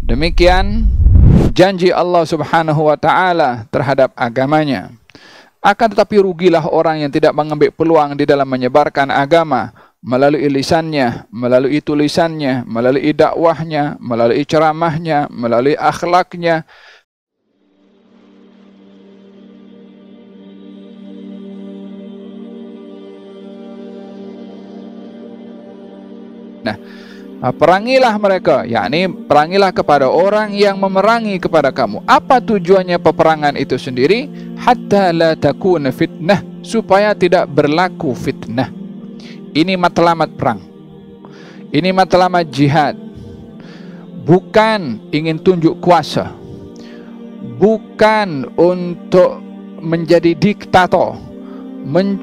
Demikian janji Allah Subhanahu wa taala terhadap agamanya. Akan tetapi rugilah orang yang tidak mengambil peluang di dalam menyebarkan agama melalui lisannya, melalui tulisannya, melalui dakwahnya, melalui ceramahnya, melalui akhlaknya. Nah, perangilah mereka, yakni perangilah kepada orang yang memerangi kepada kamu. Apa tujuannya peperangan itu sendiri? Hatta la takuna fitnah, supaya tidak berlaku fitnah. Ini matlamat perang. Ini matlamat jihad. Bukan ingin tunjuk kuasa. Bukan untuk menjadi diktator.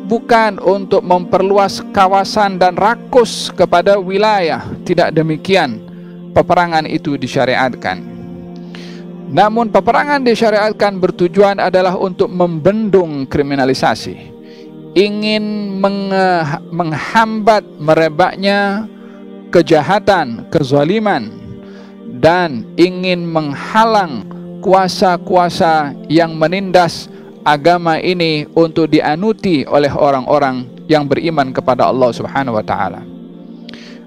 Bukan untuk memperluas kawasan dan rakus kepada wilayah. Tidak demikian peperangan itu disyariatkan. Namun peperangan disyariatkan bertujuan adalah untuk membendung kriminalisasi, ingin menghambat merebaknya kejahatan, kezaliman, dan ingin menghalang kuasa-kuasa yang menindas agama ini untuk dianuti oleh orang-orang yang beriman kepada Allah Subhanahu wa taala.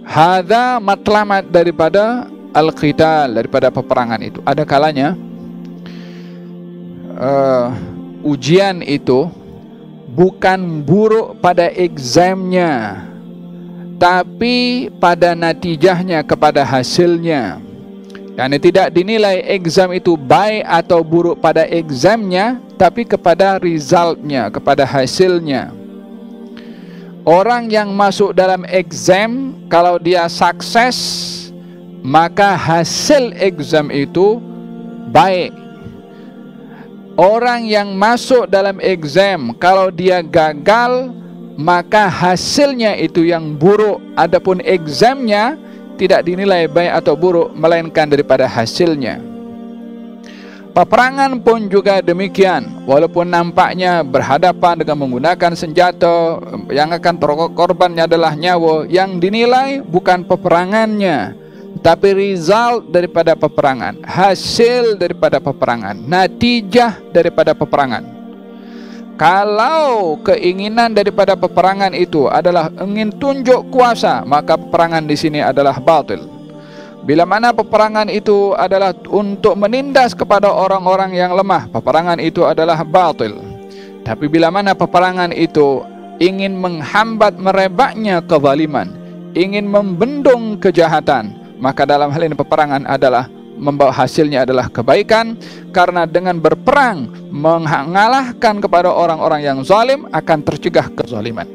Hadza matlamat daripada al-qital, daripada peperangan itu. Ada kalanya ujian itu bukan buruk pada examnya, tapi pada natijahnya, kepada hasilnya. Yani tidak dinilai exam itu baik atau buruk pada examnya, tapi kepada resultnya, kepada hasilnya. Orang yang masuk dalam exam, kalau dia sukses, maka hasil exam itu baik. Orang yang masuk dalam exam, kalau dia gagal, maka hasilnya itu yang buruk. Adapun examnya tidak dinilai baik atau buruk, melainkan daripada hasilnya. Peperangan pun juga demikian. Walaupun nampaknya berhadapan dengan menggunakan senjata, yang akan terkorbannya adalah nyawa, yang dinilai bukan peperangannya, tapi result daripada peperangan, hasil daripada peperangan, natijah daripada peperangan. Kalau keinginan daripada peperangan itu adalah ingin tunjuk kuasa, maka peperangan di sini adalah batil. Bila mana peperangan itu adalah untuk menindas kepada orang-orang yang lemah, peperangan itu adalah batil. Tapi bila mana peperangan itu ingin menghambat merebaknya kezaliman, ingin membendung kejahatan, maka dalam hal ini peperangan adalah membawa hasilnya adalah kebaikan, karena dengan berperang mengalahkan kepada orang-orang yang zalim akan tercegah kezaliman.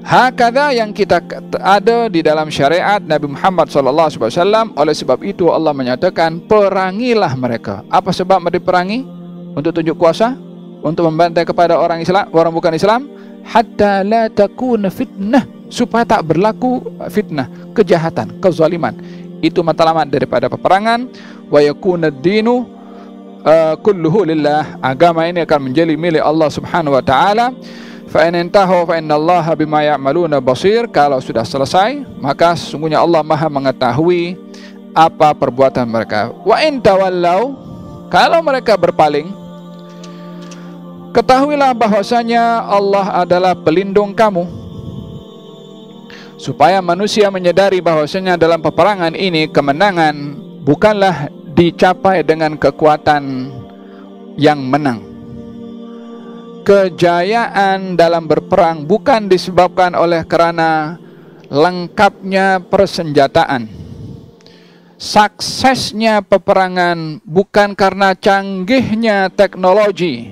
Hakada yang kita ada di dalam syariat Nabi Muhammad SAW. Oleh sebab itu Allah menyatakan perangilah mereka. Apa sebab diperangi? Untuk tunjuk kuasa, untuk membantai kepada orang Islam, orang bukan Islam. Hatta la takuna fitnah, supaya tak berlaku fitnah, kejahatan, kezaliman. Itu matlamat daripada peperangan. Wa yakuna ad-dinu kulluhu lillah. Agama ini akan menjadi milik Allah Subhanahu wa taala. Fa in intahu fa innallaha bima ya'maluna basir. Kalau sudah selesai, maka sesungguhnya Allah Maha mengetahui apa perbuatan mereka. Wa in tawallau, kalau mereka berpaling, ketahuilah bahwasanya Allah adalah pelindung kamu. Supaya manusia menyadari bahwasanya dalam peperangan ini kemenangan bukanlah dicapai dengan kekuatan yang menang. Kejayaan dalam berperang bukan disebabkan oleh kerana lengkapnya persenjataan. Suksesnya peperangan bukan karena canggihnya teknologi.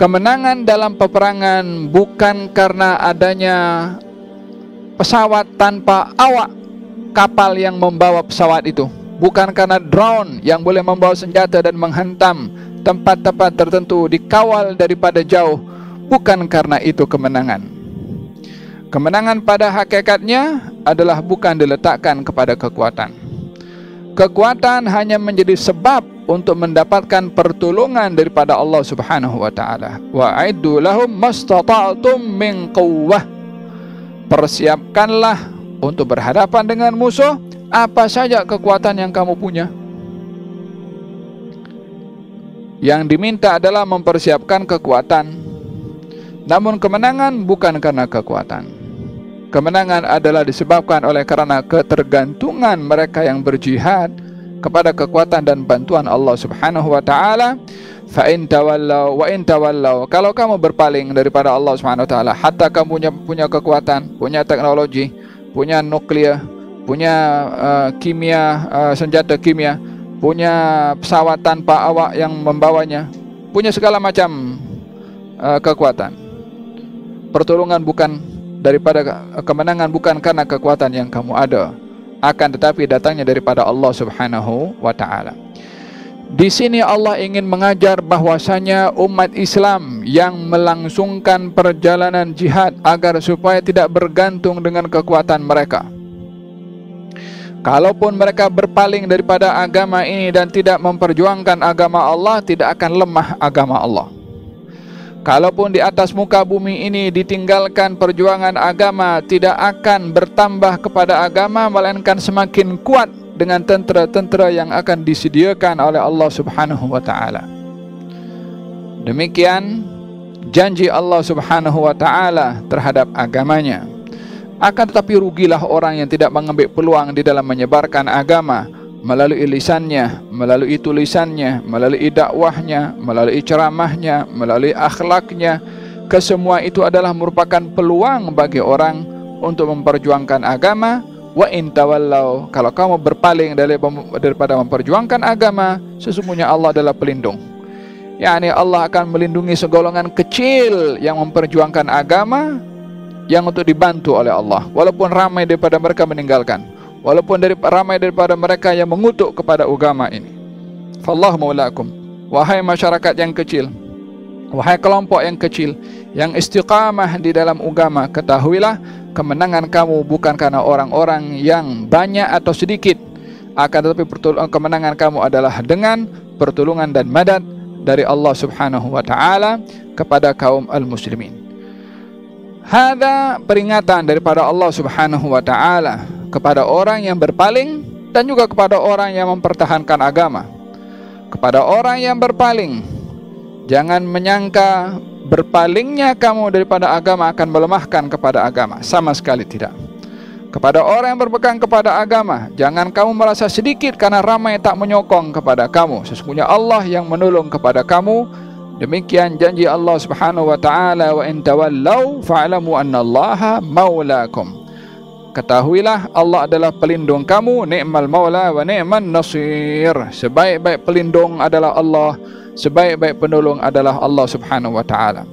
Kemenangan dalam peperangan bukan karena adanya pesawat tanpa awak, kapal yang membawa pesawat itu, bukan karena drone yang boleh membawa senjata dan menghantam tempat-tempat tertentu, dikawal daripada jauh. Bukan karena itu kemenangan. Kemenangan pada hakikatnya adalah bukan diletakkan kepada kekuatan. Kekuatan hanya menjadi sebab untuk mendapatkan pertolongan daripada Allah Subhanahu wa taala. Wa aiddu lahum mastata'tum min quwwah. Persiapkanlah untuk berhadapan dengan musuh Apa saja kekuatan yang kamu punya. Yang diminta adalah mempersiapkan kekuatan. Namun kemenangan bukan karena kekuatan. Kemenangan adalah disebabkan oleh karena ketergantungan mereka yang berjihad kepada kekuatan dan bantuan Allah Subhanahu wa taala. Fa in tawallaw wa in tawallaw, kalau kamu berpaling daripada Allah Subhanahu wa taala, hatta kamu punya kekuatan, punya teknologi, punya nuklir, punya senjata kimia, punya pesawat tanpa awak yang membawanya, punya segala macam kekuatan. Pertolongan bukan daripada kemenangan bukan karena kekuatan yang kamu ada, akan tetapi datangnya daripada Allah Subhanahu wa taala. Di sini Allah ingin mengajar bahwasanya umat Islam yang melangsungkan perjalanan jihad agar supaya tidak bergantung dengan kekuatan mereka. Kalaupun mereka berpaling daripada agama ini dan tidak memperjuangkan agama Allah, tidak akan lemah agama Allah. Kalaupun di atas muka bumi ini ditinggalkan perjuangan agama, tidak akan bertambah kepada agama, melainkan semakin kuat dengan tentera-tentera yang akan disediakan oleh Allah Subhanahu wa taala. Demikian janji Allah Subhanahu wa taala terhadap agamanya. Akan tetapi rugilah orang yang tidak mengambil peluang di dalam menyebarkan agama melalui lisannya, melalui tulisannya, melalui dakwahnya, melalui ceramahnya, melalui akhlaknya. Kesemua itu adalah merupakan peluang bagi orang untuk memperjuangkan agama. Wa in tawallaw, kalau kamu berpaling daripada memperjuangkan agama, sesungguhnya Allah adalah pelindung. yakni Allah akan melindungi segolongan kecil yang memperjuangkan agama yang untuk dibantu oleh Allah, walaupun ramai daripada mereka meninggalkan, walaupun ramai daripada mereka yang mengutuk kepada agama ini. Fallahu maulakum, wahai masyarakat yang kecil, wahai kelompok yang kecil yang istiqamah di dalam agama, ketahuilah kemenangan kamu bukan karena orang-orang yang banyak atau sedikit, akan tetapi kemenangan kamu adalah dengan pertolongan dan madad dari Allah Subhanahu wa taala kepada kaum al-muslimin. Hada peringatan daripada Allah Subhanahu wa taala kepada orang yang berpaling dan juga kepada orang yang mempertahankan agama. Kepada orang yang berpaling, jangan menyangka berpalingnya kamu daripada agama akan melemahkan kepada agama, sama sekali tidak. Kepada orang yang berpegang kepada agama, jangan kamu merasa sedikit karena ramai tak menyokong kepada kamu. Sesungguhnya Allah yang menolong kepada kamu. Demikian janji Allah Subhanahu wa taala, wa in tawallaw fa'lamu annallaha maulakum. Ketahuilah Allah adalah pelindung kamu, ni'mal maula wa ni'man nasir. Sebaik-baik pelindung adalah Allah, sebaik-baik penolong adalah Allah Subhanahu wa taala.